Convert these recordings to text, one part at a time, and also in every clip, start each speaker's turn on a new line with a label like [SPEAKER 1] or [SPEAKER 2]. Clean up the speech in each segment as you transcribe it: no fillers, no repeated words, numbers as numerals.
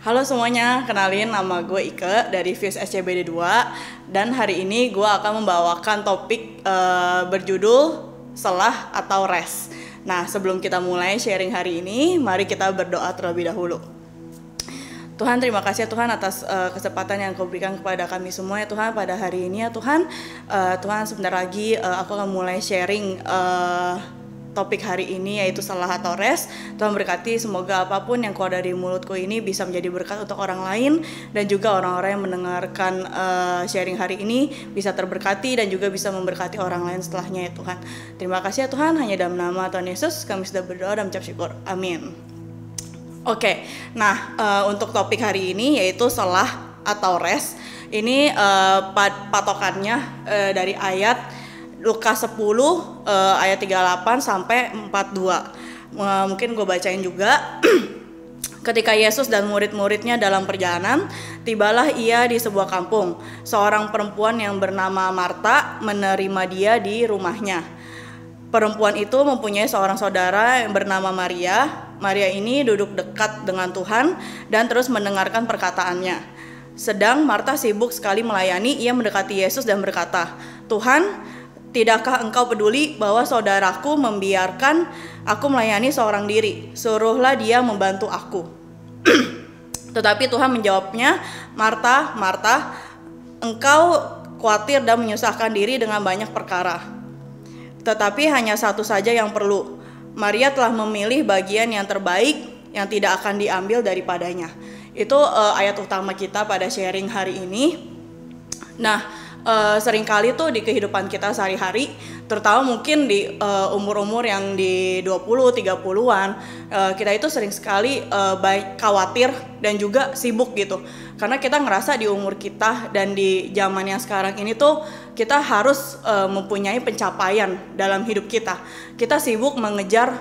[SPEAKER 1] Halo semuanya, kenalin nama gue Ike dari Fuse SCBD 2 dan hari ini gue akan membawakan topik berjudul selah atau rest. Nah, sebelum kita mulai sharing hari ini, mari kita berdoa terlebih dahulu. Tuhan, terima kasih ya Tuhan atas kesempatan yang Kau berikan kepada kami semua ya Tuhan pada hari ini ya Tuhan. Tuhan, sebentar lagi aku akan mulai sharing topik hari ini yaitu selah atau rest. Tuhan berkati semoga apapun yang keluar dari mulutku ini bisa menjadi berkat untuk orang lain dan juga orang-orang yang mendengarkan sharing hari ini bisa terberkati dan juga bisa memberkati orang lain setelahnya ya Tuhan. Terima kasih ya Tuhan, hanya dalam nama Tuhan Yesus kami sudah berdoa dan mengucap syukur. Amin. Oke, nah untuk topik hari ini yaitu selah atau rest. Ini patokannya dari ayat Lukas 10 ayat 38 sampai 42. Mungkin gue bacain juga. Ketika Yesus dan murid-muridnya dalam perjalanan, tibalah ia di sebuah kampung. Seorang perempuan yang bernama Marta menerima dia di rumahnya. Perempuan itu mempunyai seorang saudara yang bernama Maria. Maria ini duduk dekat dengan Tuhan dan terus mendengarkan perkataannya. Sedang Marta sibuk sekali melayani, ia mendekati Yesus dan berkata, "Tuhan, tidakkah engkau peduli bahwa saudaraku membiarkan aku melayani seorang diri? Suruhlah dia membantu aku." Tetapi Tuhan menjawabnya, "Marta, Marta, engkau khawatir dan menyusahkan diri dengan banyak perkara. Tetapi hanya satu saja yang perlu. Maria telah memilih bagian yang terbaik yang tidak akan diambil daripadanya." Itu ayat utama kita pada sharing hari ini. Nah, seringkali tuh di kehidupan kita sehari-hari, terutama mungkin di umur-umur yang di 20-30-an, kita itu sering sekali baik khawatir dan juga sibuk gitu. Karena kita ngerasa di umur kita dan di zaman yang sekarang ini tuh kita harus mempunyai pencapaian dalam hidup kita. Kita sibuk mengejar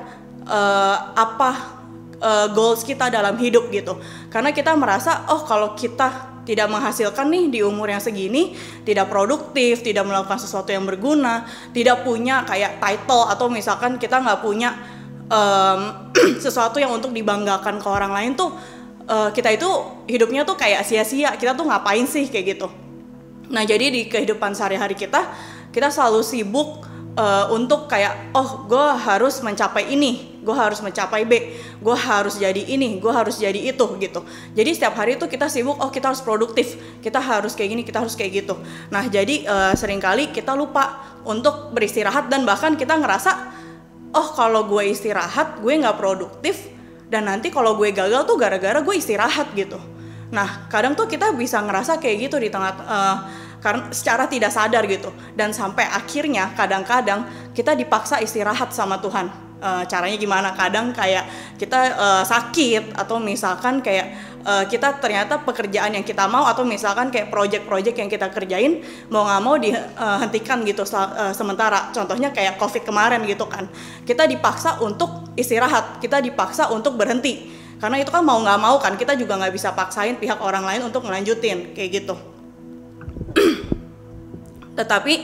[SPEAKER 1] goals kita dalam hidup gitu. Karena kita merasa kalau kita tidak menghasilkan nih di umur yang segini, tidak produktif, tidak melakukan sesuatu yang berguna, tidak punya kayak title atau misalkan kita nggak punya sesuatu yang untuk dibanggakan ke orang lain tuh, kita itu hidupnya tuh kayak sia-sia, kita tuh ngapain sih kayak gitu. Nah, jadi di kehidupan sehari-hari kita selalu sibuk untuk kayak gue harus mencapai ini, gue harus mencapai B, gue harus jadi ini, gue harus jadi itu gitu. Jadi setiap hari itu kita sibuk, kita harus produktif, kita harus kayak gini, kita harus kayak gitu. Nah, jadi seringkali kita lupa untuk beristirahat dan bahkan kita ngerasa kalau gue istirahat gue nggak produktif dan nanti kalau gue gagal tuh gara-gara gue istirahat gitu. Nah, kadang tuh kita bisa ngerasa kayak gitu di tengah karena secara tidak sadar gitu, dan sampai akhirnya kadang-kadang kita dipaksa istirahat sama Tuhan. Caranya gimana? Kadang kayak kita sakit atau misalkan kayak kita ternyata pekerjaan yang kita mau atau misalkan kayak project-project yang kita kerjain mau nggak mau dihentikan gitu sementara. Contohnya kayak COVID kemarin gitu kan, kita dipaksa untuk istirahat, kita dipaksa untuk berhenti karena itu kan mau nggak mau kan kita juga nggak bisa paksain pihak orang lain untuk ngelanjutin kayak gitu. Tetapi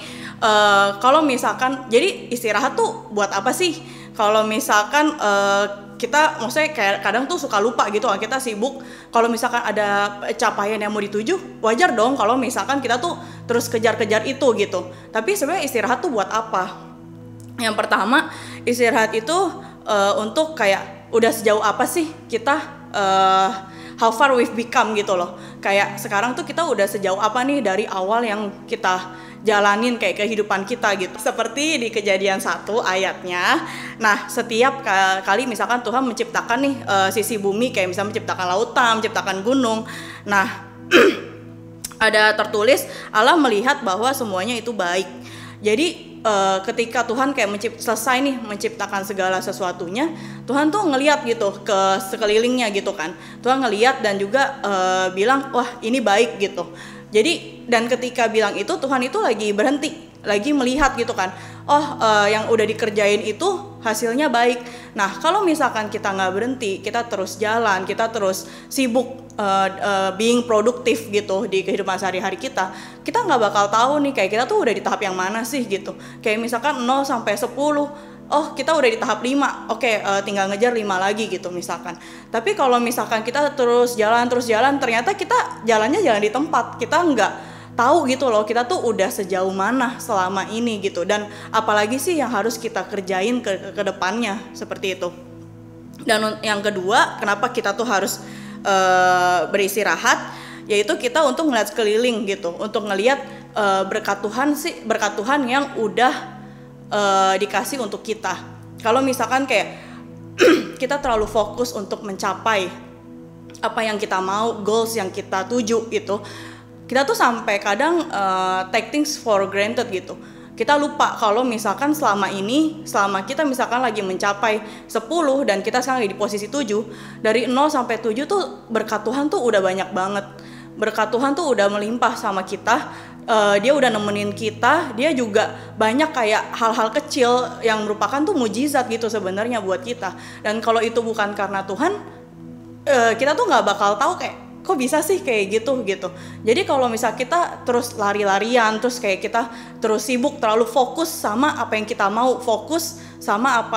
[SPEAKER 1] kalau misalkan jadi istirahat tuh buat apa sih? Kalau misalkan kita maksudnya kayak kadang tuh suka lupa gitu, kita sibuk. Kalau misalkan ada capaian yang mau dituju, wajar dong kalau misalkan kita tuh terus kejar-kejar itu gitu. Tapi sebenarnya istirahat tuh buat apa? Yang pertama, istirahat itu untuk kayak udah sejauh apa sih kita how far we've become gitu loh. Kayak sekarang tuh kita udah sejauh apa nih dari awal yang kita jalanin kayak kehidupan kita gitu. Seperti di Kejadian 1 ayatnya. Nah, setiap kali misalkan Tuhan menciptakan nih sisi bumi, kayak misalnya menciptakan lautan, menciptakan gunung. Nah, ada tertulis Allah melihat bahwa semuanya itu baik. Jadi ketika Tuhan kayak selesai nih menciptakan segala sesuatunya, Tuhan tuh ngelihat gitu ke sekelilingnya gitu kan. Tuhan ngelihat dan juga bilang, wah ini baik gitu. Jadi dan ketika bilang itu Tuhan itu lagi berhenti, lagi melihat gitu kan. Yang udah dikerjain itu hasilnya baik. Nah, kalau misalkan kita nggak berhenti, kita terus jalan, kita terus sibuk being produktif gitu di kehidupan sehari-hari kita nggak bakal tahu nih kayak kita tuh udah di tahap yang mana sih gitu. Kayak misalkan 0 sampai 10 oh kita udah di tahap 5, oke, tinggal ngejar 5 lagi gitu misalkan. Tapi kalau misalkan kita terus jalan, ternyata kita jalannya jalan di tempat, kita nggak tahu gitu loh, kita tuh udah sejauh mana selama ini gitu. Dan apalagi sih yang harus kita kerjain ke depannya, seperti itu. Dan yang kedua, kenapa kita tuh harus beristirahat, yaitu kita untuk ngeliat sekeliling gitu, untuk ngeliat berkat Tuhan yang udah dikasih untuk kita. Kalau misalkan kayak kita terlalu fokus untuk mencapai apa yang kita mau, goals yang kita tuju gitu, kita tuh sampai kadang take things for granted gitu. Kita lupa kalau misalkan selama kita misalkan lagi mencapai 10 dan kita sekarang lagi di posisi 7, dari 0 sampai 7 tuh berkat Tuhan tuh udah banyak banget. Berkat Tuhan tuh udah melimpah sama kita. Dia udah nemenin kita, dia juga banyak kayak hal-hal kecil yang merupakan tuh mujizat gitu sebenarnya buat kita. Dan kalau itu bukan karena Tuhan, kita tuh nggak bakal tahu kayak kok bisa sih kayak gitu. Jadi kalau misal kita terus lari-larian, terus kayak kita terus sibuk, terlalu fokus sama apa yang kita mau, fokus sama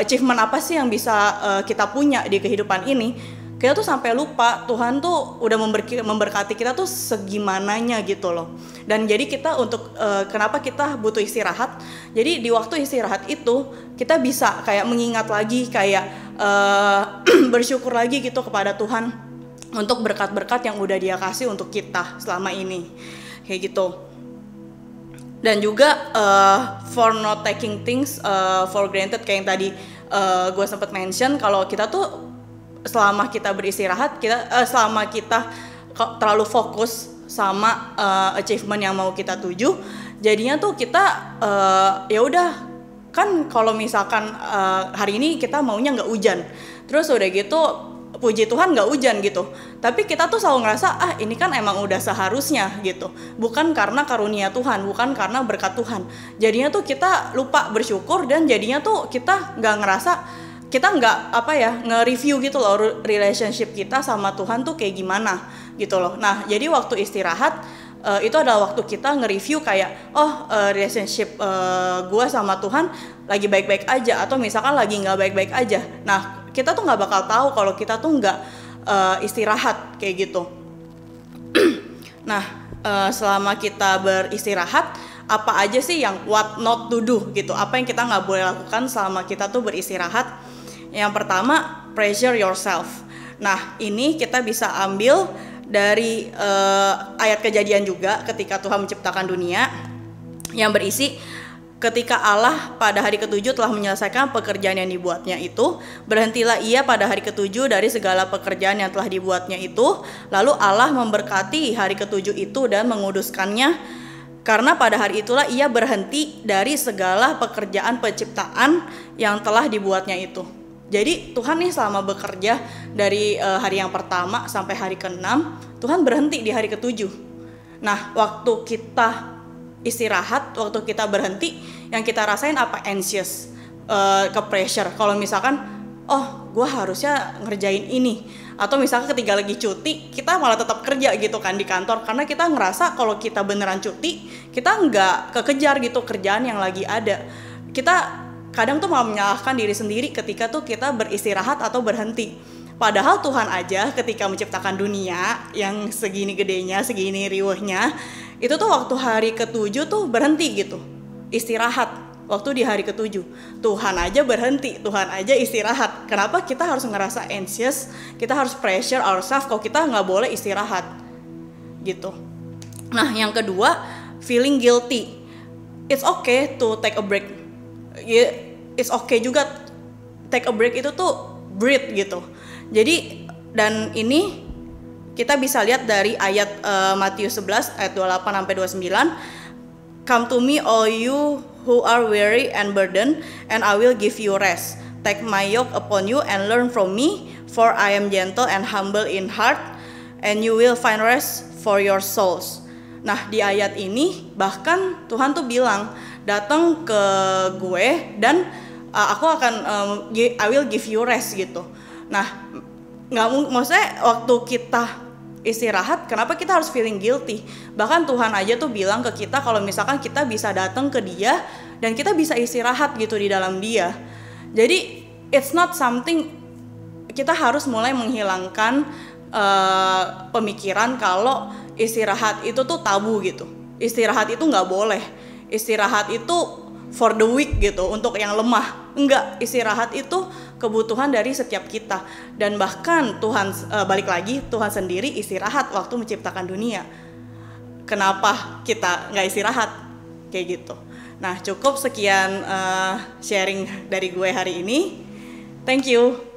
[SPEAKER 1] achievement apa sih yang bisa kita punya di kehidupan ini, kita tuh sampai lupa Tuhan tuh udah memberkati kita tuh segimananya gitu loh. Dan jadi kita untuk kenapa kita butuh istirahat, jadi di waktu istirahat itu kita bisa kayak mengingat lagi, kayak bersyukur lagi gitu kepada Tuhan untuk berkat-berkat yang udah Dia kasih untuk kita selama ini, kayak gitu. Dan juga for not taking things for granted, kayak yang tadi gue sempat mention, kalau kita tuh selama kita beristirahat, selama kita terlalu fokus sama achievement yang mau kita tuju, jadinya tuh kita ya udah kan, kalau misalkan hari ini kita maunya nggak hujan, terus udah gitu puji Tuhan nggak hujan gitu, tapi kita tuh selalu ngerasa ini kan emang udah seharusnya gitu, bukan karena karunia Tuhan, bukan karena berkat Tuhan. Jadinya tuh kita lupa bersyukur, dan jadinya tuh kita nggak ngerasa, kita nggak nge-review gitu loh relationship kita sama Tuhan tuh kayak gimana gitu loh. Nah jadi waktu istirahat itu adalah waktu kita nge-review kayak relationship gue sama Tuhan lagi baik-baik aja, atau misalkan lagi nggak baik-baik aja. Nah kita tuh nggak bakal tahu kalau kita tuh nggak istirahat kayak gitu. Nah selama kita beristirahat, apa aja sih yang what not to do gitu, apa yang kita nggak boleh lakukan selama kita tuh beristirahat. Yang pertama, pressure yourself. Nah ini kita bisa ambil dari ayat Kejadian juga, ketika Tuhan menciptakan dunia, yang berisi, ketika Allah pada hari ketujuh telah menyelesaikan pekerjaan yang dibuatnya itu, berhentilah Ia pada hari ketujuh dari segala pekerjaan yang telah dibuatnya itu. Lalu Allah memberkati hari ketujuh itu dan menguduskannya, karena pada hari itulah Ia berhenti dari segala pekerjaan penciptaan yang telah dibuatnya itu. Jadi Tuhan nih selama bekerja dari hari yang pertama sampai hari ke-6, Tuhan berhenti di hari ke-7. Nah waktu kita istirahat, waktu kita berhenti, yang kita rasain apa? Anxious, ke pressure. Kalau misalkan gue harusnya ngerjain ini, atau misalkan ketika lagi cuti kita malah tetap kerja gitu kan di kantor, karena kita ngerasa kalau kita beneran cuti kita nggak kekejar gitu kerjaan yang lagi ada. Kita kadang tuh malah menyalahkan diri sendiri ketika tuh kita beristirahat atau berhenti. Padahal Tuhan aja ketika menciptakan dunia yang segini gedenya, segini riuhnya, itu tuh waktu hari ke-7 tuh berhenti gitu, istirahat. Waktu di hari ke-7 Tuhan aja berhenti, Tuhan aja istirahat. Kenapa kita harus ngerasa anxious, kita harus pressure ourselves kalau kita nggak boleh istirahat gitu. Nah yang kedua, feeling guilty. It's okay to take a break. It's okay juga take a break, itu tuh breathe gitu. Jadi dan ini kita bisa lihat dari ayat Matius 11 ayat 28 sampai 29. Come to me all you who are weary and burdened, and I will give you rest. Take my yoke upon you and learn from me, for I am gentle and humble in heart, and you will find rest for your souls. Nah di ayat ini bahkan Tuhan tuh bilang, datang ke gue dan aku akan I will give you rest gitu. Nah nggak, maksudnya waktu kita istirahat, kenapa kita harus feeling guilty? Bahkan Tuhan aja tuh bilang ke kita kalau misalkan kita bisa datang ke Dia dan kita bisa istirahat gitu di dalam Dia. Jadi it's not something, kita harus mulai menghilangkan pemikiran kalau istirahat itu tuh tabu gitu. Istirahat itu nggak boleh. Istirahat itu for the weak gitu, untuk yang lemah. Enggak, istirahat itu kebutuhan dari setiap kita. Dan bahkan Tuhan, balik lagi, Tuhan sendiri istirahat waktu menciptakan dunia. Kenapa kita nggak istirahat? Kayak gitu. Nah, cukup sekian sharing dari gue hari ini. Thank you.